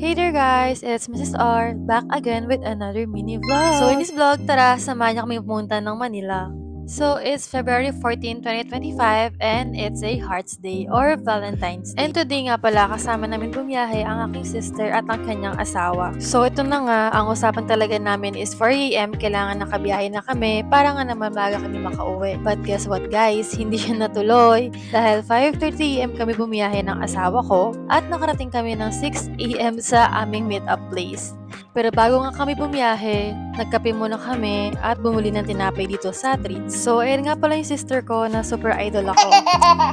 Hey there guys, it's Mrs. R, back again with another mini vlog. So in this vlog, tara, samahan niyo kami pumunta ng Manila. So it's February 14, 2025 and it's a Hearts Day or Valentine's Day. And today nga pala, kasama namin bumiyahe ang aking sister at ang kanyang asawa. So ito na nga, ang usapan talaga namin is 4 AM, kailangan nakabiyahe na kami para nga naman maaga kami makauwi. But guess what guys, hindi siya natuloy dahil 5:30 AM kami bumiyahe ng asawa ko at nakarating kami ng 6 AM sa aming meet-up place. Pero bago nga kami bumiyahe, nagkape muna kami at bumuli ng tinapay dito sa Treats. So, ayun nga pala yung sister ko na super idol ako.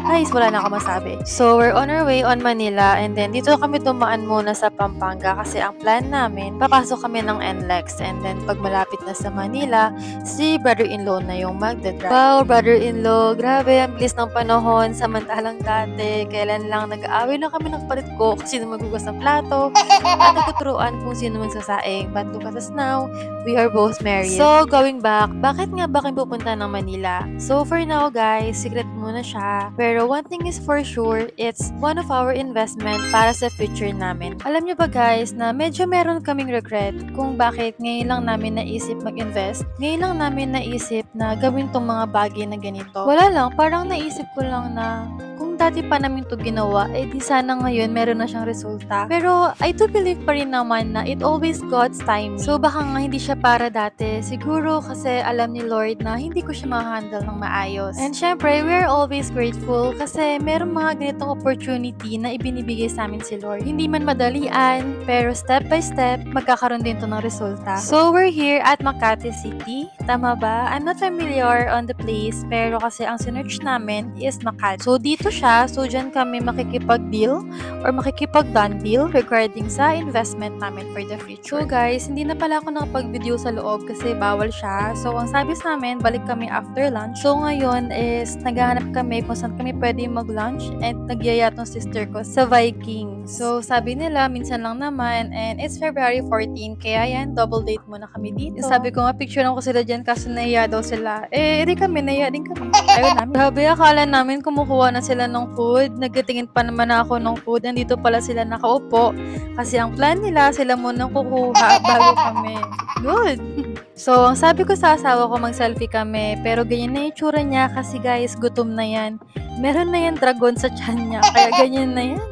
Guys, wala na ako masabi. So, we're on our way on Manila and then dito kami dumaan muna sa Pampanga kasi ang plan namin, papasok kami ng NLEX and then pag malapit na sa Manila, si brother-in-law na yung magdadrive. Wow, brother-in-law, grabe, ang bilis ng panahon, samantalang dati, kailan lang nag-aaway na kami ng palit ko kung sino maghugas ng plato at nagtuturuan kung sino magsasaing. But look at us now, we are both married. So, going back, bakit nga ba kayo pupunta ng Manila? So, for now guys, secret muna siya. Pero one thing is for sure, it's one of our investment para sa future namin. Alam niyo ba guys, na medyo meron kaming regret kung bakit ngayon lang namin naisip mag-invest. Ngayon lang namin naisip na gawin tong mga bagay na ganito. Wala lang, parang naisip ko lang na kung dati pa namin to ginawa, eh di sana ngayon meron na siyang resulta. Pero I do believe pa rin naman na it always God's time. So baka nga hindi siya para dati. Siguro kasi alam ni Lord na hindi ko siya ma-handle ng maayos. And syempre, we're always grateful kasi meron mga ganitong opportunity na ibinibigay sa amin si Lord. Hindi man madalian, pero step by step, magkakaroon din to ng resulta. So we're here at Makati City. Tama ba? I'm not familiar on the place, pero kasi ang sinearch namin is Makati. So dito siya, so dyan kami makikipag-deal or makikipag-done deal regarding sa investment namin for the future. So guys, hindi na pala ako nakapag-video sa loob kasi bawal siya. So ang sabi sa amin, balik kami after lunch. So ngayon is naghahanap kami kung saan kami pwede mag-lunch and nagyaya tong sister ko sa Viking. So sabi nila, minsan lang naman and it's February 14, kaya yan, double date muna kami dito. Sabi ko nga, picturean ko sila dyan kasi nahiya daw sila. Eh, di kami, nahiya din kami. Ayun namin. Grabe, akala namin kumukuha na sila ng food. Nagtitingin pa naman ako ng food. Andito pala sila nakaupo. Kasi ang plan nila, sila munang kukuha bago kami. Good! So, ang sabi ko sa asawa ko, mag-selfie kami. Pero ganyan na yung tsura niya kasi guys, gutom na yan. Meron na yan dragon sa tiyan niya. Kaya ganyan na yan.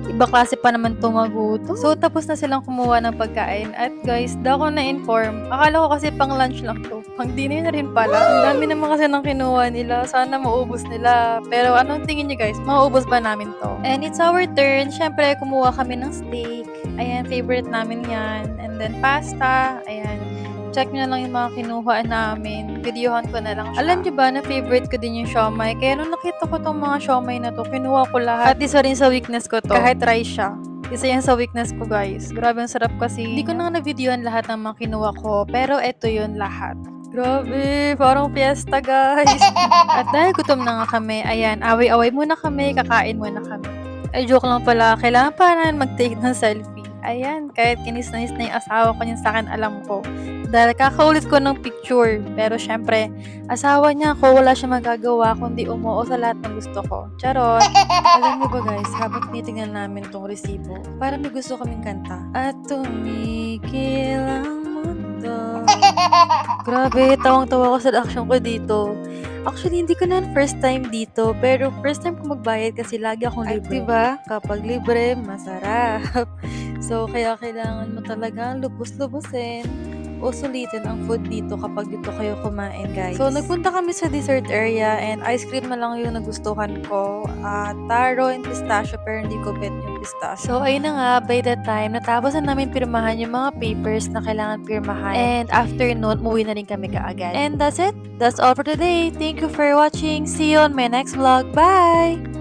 Iba klase pa naman tumaguto. So, tapos na silang kumuha ng pagkain. At guys, da ako na-inform. Akala ko kasi pang lunch lang to. Pang dinner na rin pala. Ang dami naman kasi ng kinuha nila. Sana maubos nila. Pero anong tingin niyo guys? Maubos ba namin to? And it's our turn. Siyempre, kumuha kami ng steak. Ayan, favorite namin yan. And then pasta. Ayan. Check nyo na lang yung mga kinuha namin. Videohan ko na lang siya. Alam nyo ba na favorite ko din yung siomai? Kaya nung nakita ko tong mga siomai na to, kinuha ko lahat. At isa rin sa weakness ko to. Kahit rice siya. Isa yan sa weakness ko guys. Grabe ang sarap kasi. Hindi ko na na-videohan lahat ng mga kinuha ko. Pero eto yun lahat. Grabe, parang fiesta guys. At dahil gutom na nga kami, ayan, away-away muna kami, kakain muna kami. Ay, joke lang pala, kailangan pa na mag-take ng selfie. Ayan, kahit kinis-nanis na yung asawa ko niyan sa akin, alam ko. Dahil kakaulit ko ng picture. Pero syempre, asawa niya ako, wala siya magagawa kundi umuo sa lahat ng gusto ko. Charot! Alam niyo ba guys, habang tinitingnan namin tong resibo, parang may gusto kaming kanta. At tumigil ang mundo. Grabe, tawang-tawa ko sa action ko dito. Actually, hindi ko na first time dito, pero first time ko magbayad kasi lagi akong libre. Ay, diba? Kapag libre, masarap. So, kaya kailangan mo talaga lubos-lubosin o sulitin ang food dito kapag dito kayo kumain, guys. So, nagpunta kami sa dessert area and ice cream na lang yung nagustuhan ko. Taro and pistachio, pero hindi ko bet yung pistachio. So, ayun na nga, by that time, natapos na namin pirmahan yung mga papers na kailangan pirmahan. And after noon, umuwi na rin kami kaagad. And that's it. That's all for today. Thank you for watching. See you on my next vlog. Bye!